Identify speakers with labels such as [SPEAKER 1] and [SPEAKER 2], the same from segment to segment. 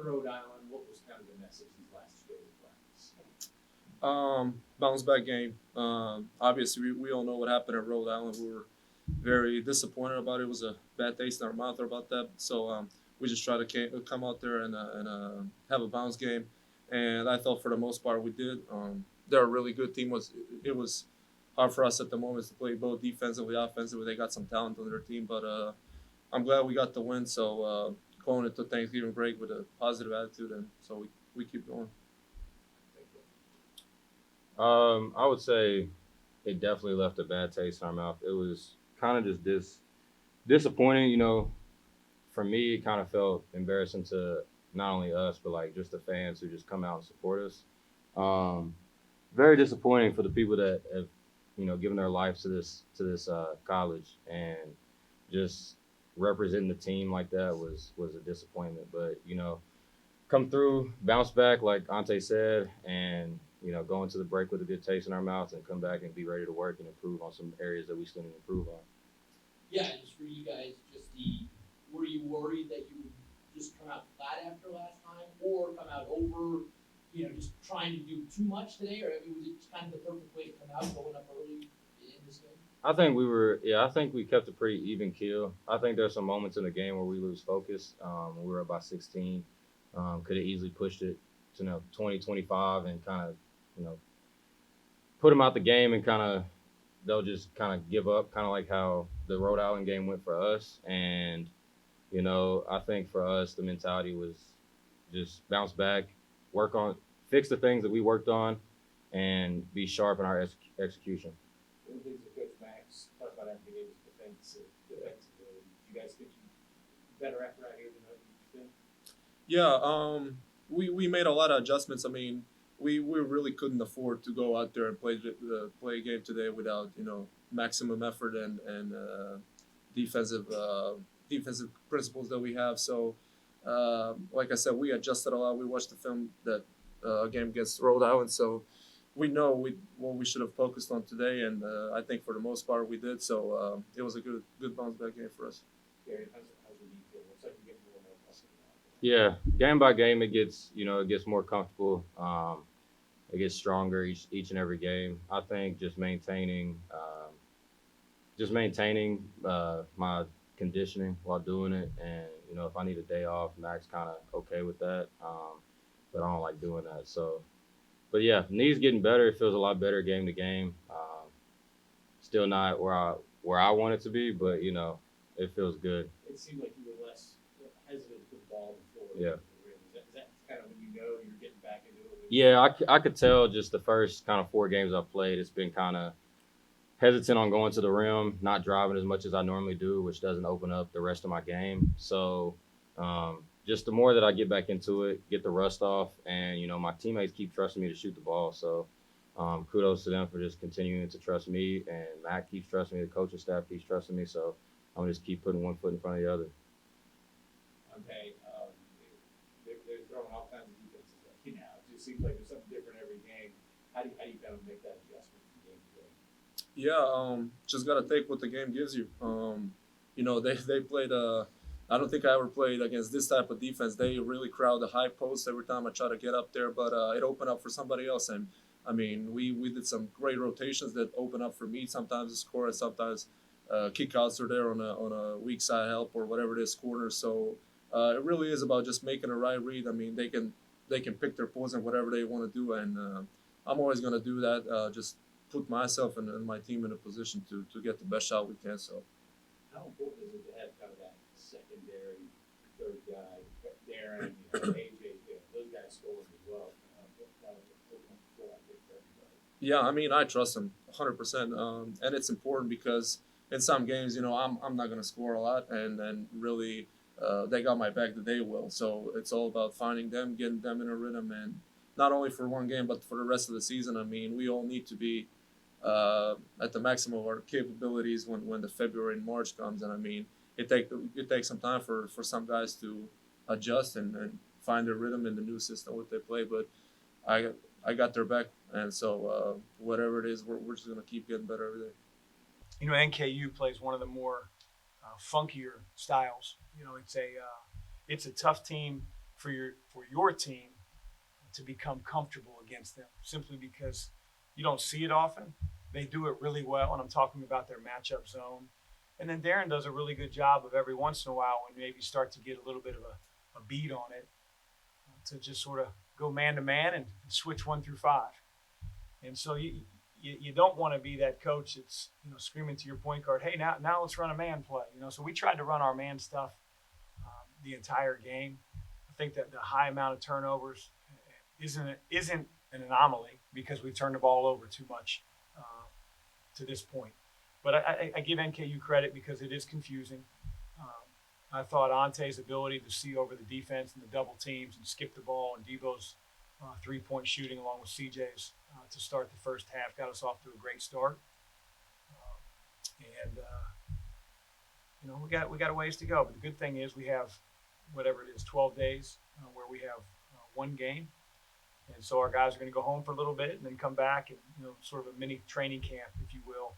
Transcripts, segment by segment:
[SPEAKER 1] Rhode Island, what was kind of the message these last 2 days of practice?
[SPEAKER 2] Bounce back game. Obviously, we all know what happened at Rhode Island. We were very disappointed about it. It was a bad taste in our mouth about that. So we just try to come out there and have a bounce game. And I thought for the most part we did. They're a really good team. It was hard for us at the moment to play both defensively, offensively. They got some talent on their team, but I'm glad we got the win. So going into Thanksgiving break with a positive attitude, and so we keep going.
[SPEAKER 3] I would say it definitely left a bad taste in our mouth. It was kind of just disappointing, For me, it kind of felt embarrassing to not only us, but like just the fans who just come out and support us. Um, Very disappointing for the people that have, given their lives to this college, and just representing the team like that was a disappointment. But come through, bounce back, like Ante said, and go into the break with a good taste in our mouths and come back and be ready to work and improve on some areas that we still need to improve on.
[SPEAKER 1] Yeah, just for you guys, were you worried that you would just come out flat after last time, or come out over, just trying to do too much today, or was it kind of the perfect way to come out going up early in this game?
[SPEAKER 3] I think we kept a pretty even keel. I think there's some moments in the game where we lose focus. We were up by 16. Could have easily pushed it to 20, 25 and kind of, put them out the game, and they'll just kind of give up, kind of like how the Rhode Island game went for us. And, I think for us, the mentality was just bounce back, fix the things that we worked on, and be sharp in our execution.
[SPEAKER 1] One of the things that Coach Max talked about after the game was defensively. Do you guys think you better effort out here than you've been?
[SPEAKER 2] Yeah, we made a lot of adjustments. I mean, we really couldn't afford to go out there and play a game today without maximum effort and defensive principles that we have. So, like I said, we adjusted a lot. We watched the film that game against Rhode Island, so we know what we should have focused on today, and I think for the most part we did. So it was a good bounce back game for us.
[SPEAKER 1] Gary, how's your knee feel? Looks like you're getting a little more comfortable now.
[SPEAKER 3] Yeah, game by game, it gets more comfortable. It gets stronger each and every game. I think just maintaining my conditioning while doing it, and if I need a day off, Max kind of okay with that. But I don't like doing that. So, but yeah, knee's getting better. It feels a lot better game to game. Still not where I want it to be, but it feels good.
[SPEAKER 1] It seemed like you were less hesitant to put the ball before.
[SPEAKER 3] Yeah.
[SPEAKER 1] Is that kind of when you're getting back into it?
[SPEAKER 3] Yeah, I could tell just the first kind of 4 games I've played, it's been kind of hesitant on going to the rim, not driving as much as I normally do, which doesn't open up the rest of my game. So just the more that I get back into it, get the rust off, and my teammates keep trusting me to shoot the ball. So kudos to them for just continuing to trust me, and Matt keeps trusting me, the coaching staff keeps trusting me. So I'm gonna just keep putting one foot in front of the other.
[SPEAKER 1] Okay, they're throwing all kinds of defenses at you now. It just seems like there's something different every game. How do you kind of make that adjustment to the game today?
[SPEAKER 2] Yeah, just gotta take what the game gives you. They played. I don't think I ever played against this type of defense. They really crowd the high post every time I try to get up there, but it opened up for somebody else. And I mean, we did some great rotations that open up for me sometimes to score, and sometimes kickouts are there on a weak side help or whatever it is, corner. So it really is about just making a right read. I mean, they can pick their poison whatever they want to do, and I'm always going to do that. Just put myself and my team in a position to get the best shot we can. So
[SPEAKER 1] how important is it to have kind of that secondary third guy, Darren, AJ, those guys scoring as well?
[SPEAKER 2] Yeah, I mean, I trust him 100%, and it's important because in some games, I'm not going to score a lot, and really they got my back that they will. So it's all about finding them, getting them in a rhythm, and not only for one game, but for the rest of the season. I mean, we all need to be at the maximum of our capabilities when the February and March comes. And I mean, it takes some time for some guys to adjust and find their rhythm in the new system what they play. But I got their back, and so whatever it is, we're just gonna keep getting better every day.
[SPEAKER 4] NKU plays one of the more funkier styles. It's a tough team for your team to become comfortable against them, simply because you don't see it often. They do it really well, and I'm talking about their matchup zone. And then Darren does a really good job of every once in a while when maybe start to get a little bit of a beat on it, to just sort of go man to man and switch 1 through 5. And so you don't want to be that coach that's, screaming to your point guard, hey, now let's run a man play. So we tried to run our man stuff the entire game. I think that the high amount of turnovers isn't an anomaly, because we've turned the ball over too much to this point. But I give NKU credit because it is confusing. I thought Ante's ability to see over the defense and the double teams and skip the ball, and Debo's three-point shooting along with CJ's to start the first half got us off to a great start. We got a ways to go. But the good thing is we have, whatever it is, 12 days where we have one game. And so our guys are going to go home for a little bit and then come back and, sort of a mini training camp, if you will,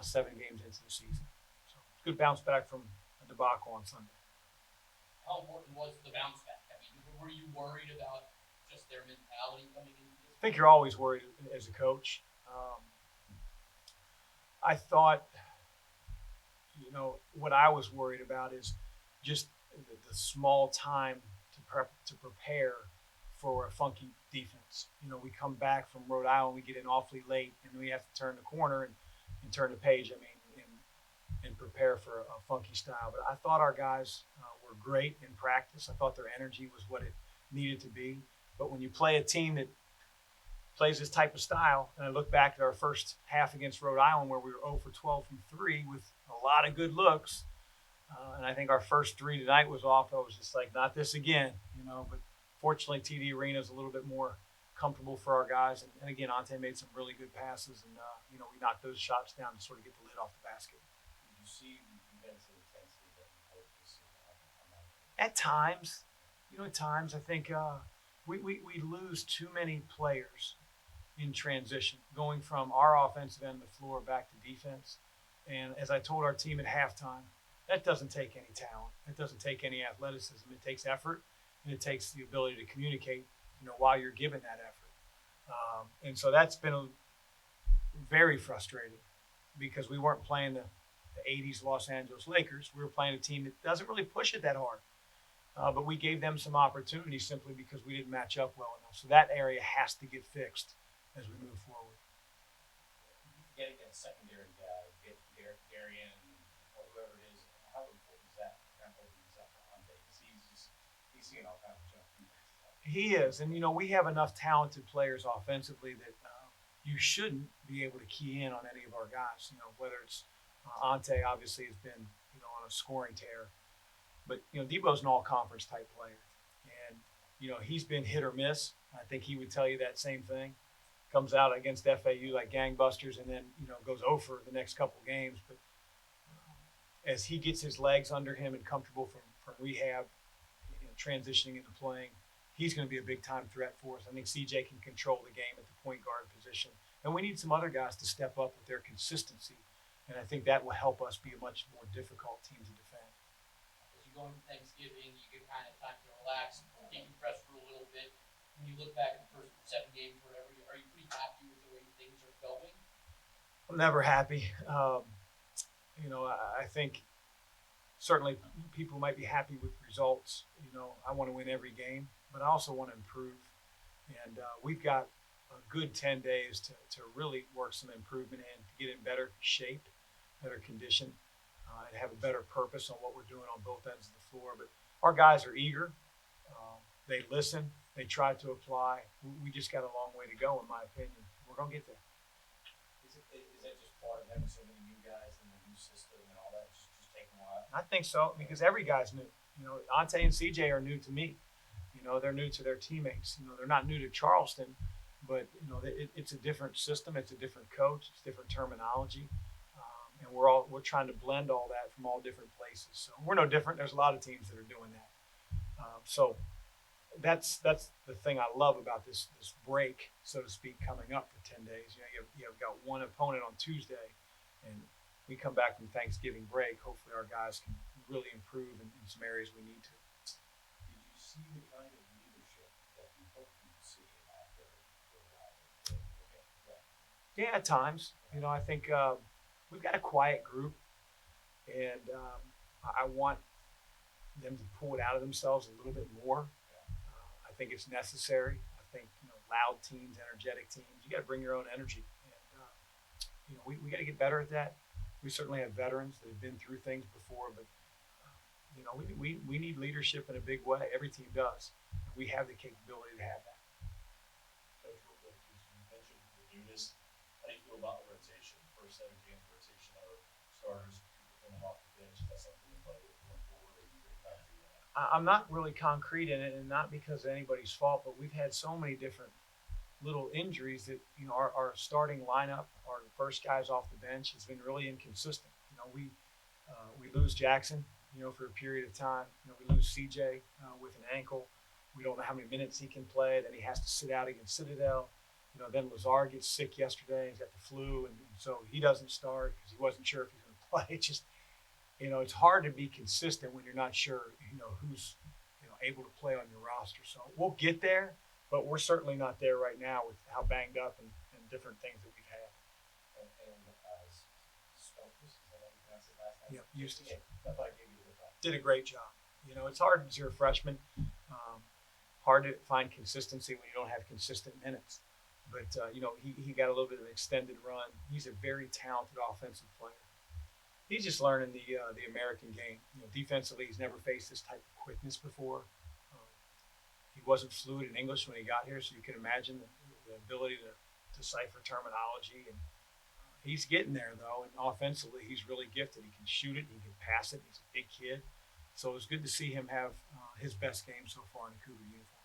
[SPEAKER 4] 7 games into the season. So it's a good bounce back from a debacle on Sunday.
[SPEAKER 1] How important was the bounce back? I mean, were you worried about just their mentality coming into this?
[SPEAKER 4] I think you're always worried as a coach. I thought, what I was worried about is just the small time to prepare for a funky defense. We come back from Rhode Island, we get in awfully late, and we have to turn the corner and turn the page, and prepare for a funky style. But I thought our guys were great in practice. I thought their energy was what it needed to be. But when you play a team that plays this type of style, and I look back at our first half against Rhode Island where we were 0 for 12 from 3 with a lot of good looks, and I think our first 3 tonight was off. I was just like, not this again, But fortunately, TD Arena is a little bit more comfortable for our guys. And again, Ante made some really good passes, and we knocked those shots down to sort of get the lid off the basket.
[SPEAKER 5] Did you see the defensive intensity that you hope to see on that?
[SPEAKER 4] At times, I think we lose too many players in transition, going from our offensive end of the floor back to defense. And as I told our team at halftime, that doesn't take any talent. It doesn't take any athleticism. It takes effort, and it takes the ability to communicate, while you're given that effort. And so that's been very frustrating, because we weren't playing the 80s Los Angeles Lakers. We were playing a team that doesn't really push it that hard. But we gave them some opportunities simply because we didn't match up well enough. So that area has to get fixed as we move forward.
[SPEAKER 5] Getting a secondary guy, get Darian or whoever it is, how important is that kind of opens up for Ante? Because he's seeing all kinds of jump.
[SPEAKER 4] He is. And, we have enough talented players offensively that you shouldn't be able to key in on any of our guys, whether it's Ante obviously has been, on a scoring tear. But, Debo's an all-conference type player. And, he's been hit or miss. I think he would tell you that same thing. Comes out against FAU like gangbusters and then, goes over the next couple games. But as he gets his legs under him and comfortable from rehab, transitioning into playing, he's going to be a big-time threat for us. I think CJ can control the game at the point guard position. And we need some other guys to step up with their consistency. And I think that will help us be a much more difficult team to defend.
[SPEAKER 1] As you go into Thanksgiving, you get kind of time to relax, decompress for a little bit. When you look back at the first 7 games or whatever, are you pretty happy with the way things are going?
[SPEAKER 4] I'm never happy. I think certainly people might be happy with results. I want to win every game, but I also want to improve. And we've got a good 10 days to really work some improvement in, to get in better shape, better condition, and have a better purpose on what we're doing on both ends of the floor. But our guys are eager. They listen. They try to apply. We just got a long way to go, in my opinion. We're going to get there.
[SPEAKER 5] Is that just part of having so many new guys and the new system and all that? Just taking a while?
[SPEAKER 4] I think so, because every guy's new. Ante and CJ are new to me. They're new to their teammates. They're not new to Charleston, but it's a different system. It's a different coach. It's different terminology, and we're trying to blend all that from all different places. So we're no different. There's a lot of teams that are doing that. So that's the thing I love about this break, so to speak, coming up for 10 days. You've got one opponent on Tuesday, and we come back from Thanksgiving break. Hopefully our guys can really improve in some areas we need to.
[SPEAKER 5] Did you see the kind of
[SPEAKER 4] Yeah, at times. I think we've got a quiet group, and I want them to pull it out of themselves a little bit more. I think it's necessary. I think loud teams, energetic teams, you got to bring your own energy, and we got to get better at that. We certainly have veterans that have been through things before, but we need leadership in a big way. Every team does. We have the capability to have that.
[SPEAKER 6] Coach, real quick, you mentioned the newness. How do you feel about the rotation? First 7 games rotation or starters coming off the bench? Is that something you play with going forward, or you think back to that?
[SPEAKER 4] I'm not really concrete in it, and not because of anybody's fault, but we've had so many different little injuries that our starting lineup, our first guys off the bench, has been really inconsistent. We lose Jackson, for a period of time. We lose CJ with an ankle. We don't know how many minutes he can play. Then he has to sit out against Citadel. Then Lazar gets sick yesterday. He's got the flu, and so he doesn't start because he wasn't sure if he's going to play. It's just, it's hard to be consistent when you're not sure, who's, able to play on your roster. So we'll get there, but we're certainly not there right now with how banged up and different things that we've had.
[SPEAKER 5] And Stokes, is that how you pronounce it last name?
[SPEAKER 4] Yep, Eustace.
[SPEAKER 5] Yeah, I thought I gave you a good time.
[SPEAKER 4] Did a great job. It's hard as you're a freshman. Hard to find consistency when you don't have consistent minutes. But he got a little bit of an extended run. He's a very talented offensive player. He's just learning the American game. Defensively, he's never faced this type of quickness before. He wasn't fluent in English when he got here, so you can imagine the ability to decipher terminology. And he's getting there, though. And offensively, he's really gifted. He can shoot it. He can pass it. He's a big kid. So it was good to see him have his best game so far in a Cougar uniform.